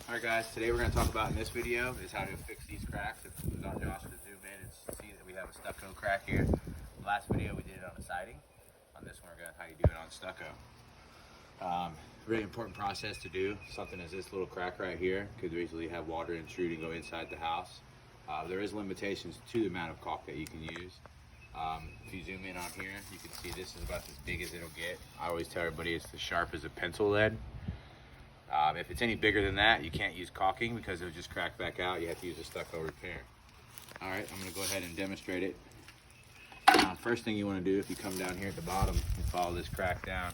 Alright guys, today we're going to talk about in this video is how to fix these cracks. If Josh could zoom in and see that we have a stucco crack here. Last video we did it on the siding. On this one we're going to how you do it on stucco. Really important process to do. Something as this little crack right here could easily have water intrude and go inside the house. There is limitations to the amount of caulk that you can use. If you zoom in on here, you can see this is about as big as it'll get. I always tell everybody it's as sharp as a pencil lead. If it's any bigger than that, you can't use caulking because it'll just crack back out. You have to use a stucco repair. All right, I'm gonna go ahead and demonstrate it. First thing you wanna do, if you come down here at the bottom and follow this crack down,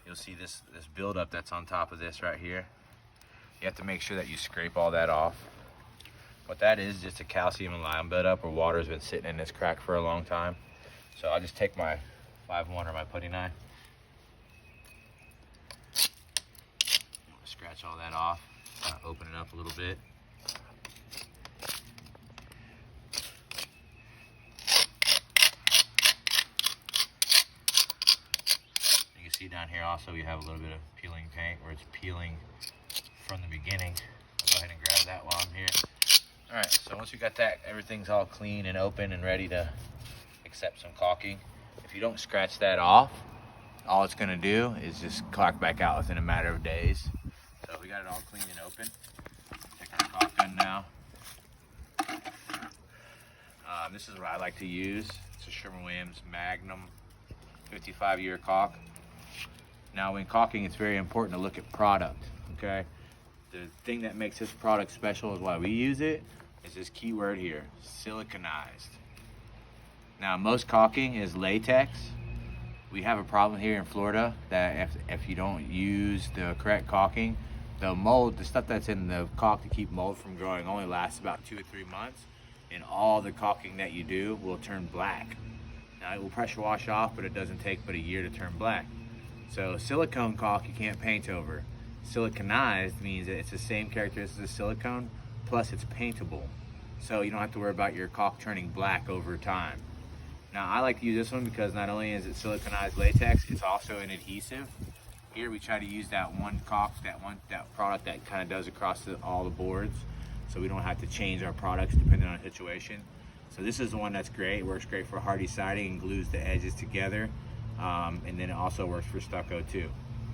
you'll see this buildup that's on top of this right here. You have to make sure that you scrape all that off. What that is just a calcium and lime buildup where water's been sitting in this crack for a long time. So I'll just take my 5-1 or my putty knife. Scratch all that off, open it up a little bit. You can see down here also we have a little bit of peeling paint where it's peeling from the beginning. I'll go ahead and grab that while I'm here. Alright, so once we got that, everything's all clean and open and ready to accept some caulking. If you don't scratch that off, all it's going to do is just caulk back out within a matter of days. So we got it all clean and open. Take our caulk gun now. This is what I like to use. It's a Sherwin-Williams Magnum 55-year caulk. Now when caulking, it's very important to look at product, okay? The thing that makes this product special is why we use it is this key word here, siliconized. Now most caulking is latex. We have a problem here in Florida that if you don't use the correct caulking, the mold, the stuff that's in the caulk to keep mold from growing only lasts about 2 or 3 months, and all the caulking that you do will turn black. Now it will pressure wash off, but it doesn't take but a year to turn black. So silicone caulk you can't paint over. Siliconized means that it's the same characteristics as silicone, plus it's paintable. So you don't have to worry about your caulk turning black over time. Now I like to use this one because not only is it siliconized latex, it's also an adhesive. Here we try to use that one caulk, that product that kind of does across all the boards, so we don't have to change our products depending on the situation. So this is the one that's great. It works great for hardy siding and glues the edges together, and then it also works for stucco too.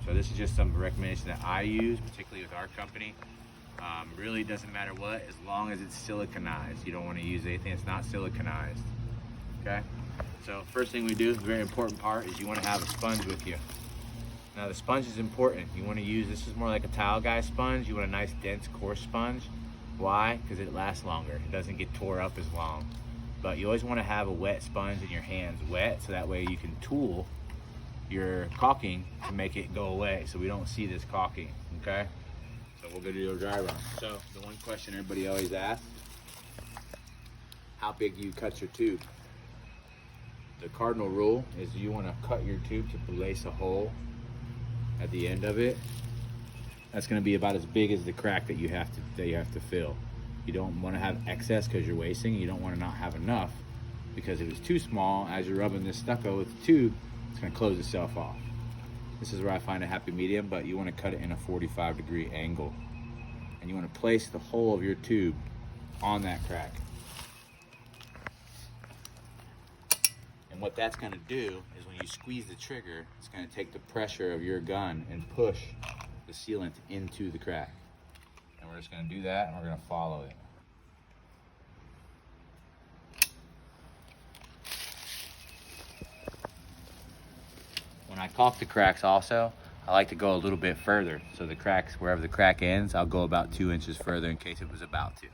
So this is just some recommendation that I use, particularly with our company. Really doesn't matter what, as long as it's siliconized. You don't want to use anything that's not siliconized. Okay. So first thing we do, the very important part, is you want to have a sponge with you. Now the sponge is important. You want to use, this is more like a tile guy sponge. You want a nice dense coarse sponge. Why? Because it lasts longer. It doesn't get tore up as long. But you always want to have a wet sponge in your hands, wet, so that way you can tool your caulking to make it go away so we don't see this caulking, okay? So we'll go do a dry run. So the one question everybody always asks, how big do you cut your tube? The cardinal rule is you want to cut your tube to place a hole at the end of it. That's going to be about as big as the crack that you have to fill. You don't want to have excess because you're wasting. You don't want to not have enough, because if it's too small, as you're rubbing this stucco with the tube, it's going to close itself off. This is where I find a happy medium, but you want to cut it in a 45-degree angle, and you want to place the whole of your tube on that crack. And what that's going to do is when you squeeze the trigger, it's going to take the pressure of your gun and push the sealant into the crack. And we're just going to do that, and we're going to follow it. When I caulk the cracks also, I like to go a little bit further. So the cracks, wherever the crack ends, I'll go about 2 inches further in case it was about to.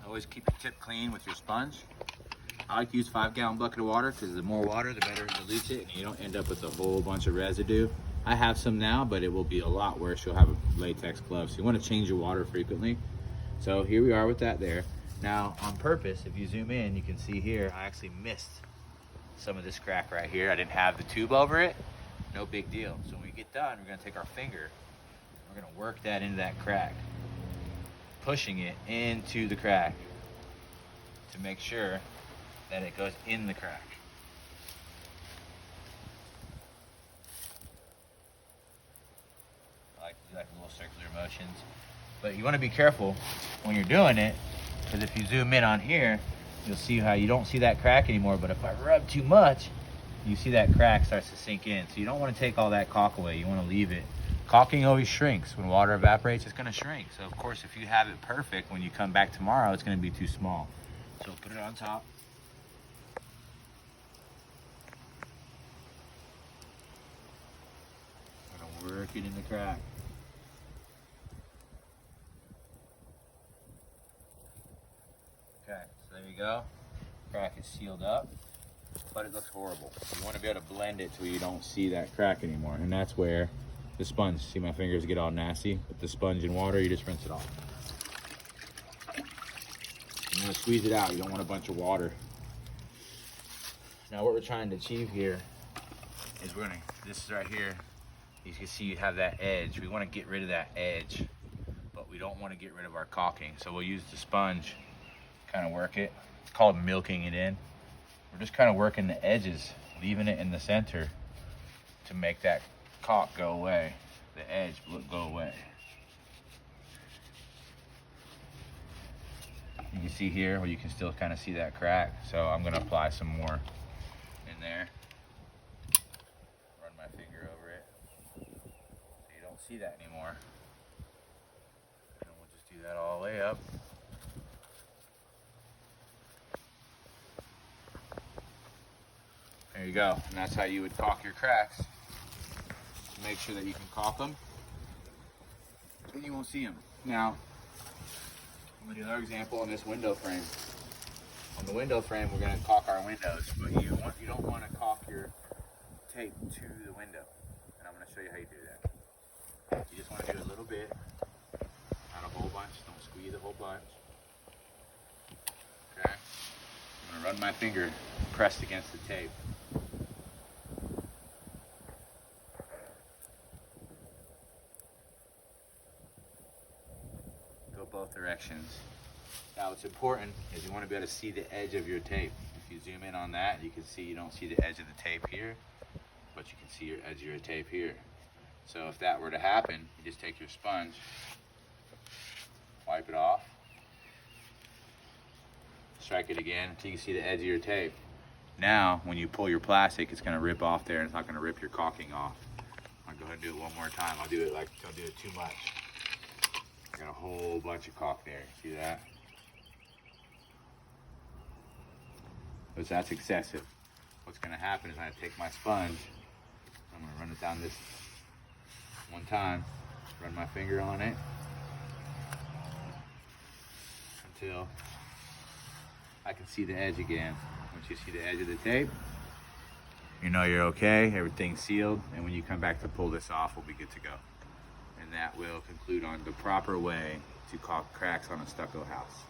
Always keep your tip clean with your sponge. I like to use 5-gallon bucket of water because the more water, the better it dilutes it, and you don't end up with a whole bunch of residue. I have some now, but it will be a lot worse. You'll have a latex glove, so you want to change your water frequently. So here we are with that there. Now, on purpose, if you zoom in, you can see here, I actually missed some of this crack right here. I didn't have the tube over it. No big deal. So when we get done, we're gonna take our finger, we're gonna work that into that crack, pushing it into the crack to make sure that it goes in the crack. I like to do like little circular motions. But you wanna be careful when you're doing it, because if you zoom in on here, you'll see how you don't see that crack anymore, but if I rub too much, you see that crack starts to sink in. So you don't want to take all that caulk away. You want to leave it. Caulking always shrinks. When water evaporates, it's going to shrink. So of course, if you have it perfect, when you come back tomorrow, it's going to be too small. So put it on top. I'm going to work it in the crack. Okay, so there you go. Crack is sealed up, but it looks horrible. You want to be able to blend it so you don't see that crack anymore. And that's where the sponge, see my fingers get all nasty? With the sponge in water, you just rinse it off. You want to squeeze it out. You don't want a bunch of water. Now what we're trying to achieve here is this is right here, you can see you have that edge. We want to get rid of that edge, but we don't want to get rid of our caulking. So we'll use the sponge, kind of work it. It's called milking it in. We're just kind of working the edges, leaving it in the center to make that caulk go away, the edge go away. You can see here where you can still kind of see that crack. So I'm going to apply some more in there. Run my finger over it so you don't see that anymore. And we'll just do that all the way up. There you go, and that's how you would caulk your cracks. Make sure that you can caulk them, and you won't see them. Now, I'm gonna do another example on this window frame. On the window frame, we're gonna caulk our windows, but you don't want to caulk your tape to the window, and I'm gonna show you how you do that. You just want to do a little bit, not a whole bunch. Don't squeeze a whole bunch. Okay. I'm gonna run my finger pressed against the tape. Both directions. Now what's important is you want to be able to see the edge of your tape. If you zoom in on that, you can see you don't see the edge of the tape here, but you can see your edge of your tape here. So if that were to happen, you just take your sponge, wipe it off, strike it again until you can see the edge of your tape. Now when you pull your plastic, it's going to rip off there and it's not going to rip your caulking off. I'll go ahead and do it one more time. I'll do it like, don't do it too much. I got a whole bunch of caulk there. See that? But that's excessive. What's going to happen is I'm going to take my sponge, I'm going to run it down this one time, run my finger on it until I can see the edge again. Once you see the edge of the tape, you know you're okay, everything's sealed, and when you come back to pull this off, we'll be good to go. And that will conclude on the proper way to caulk cracks on a stucco house.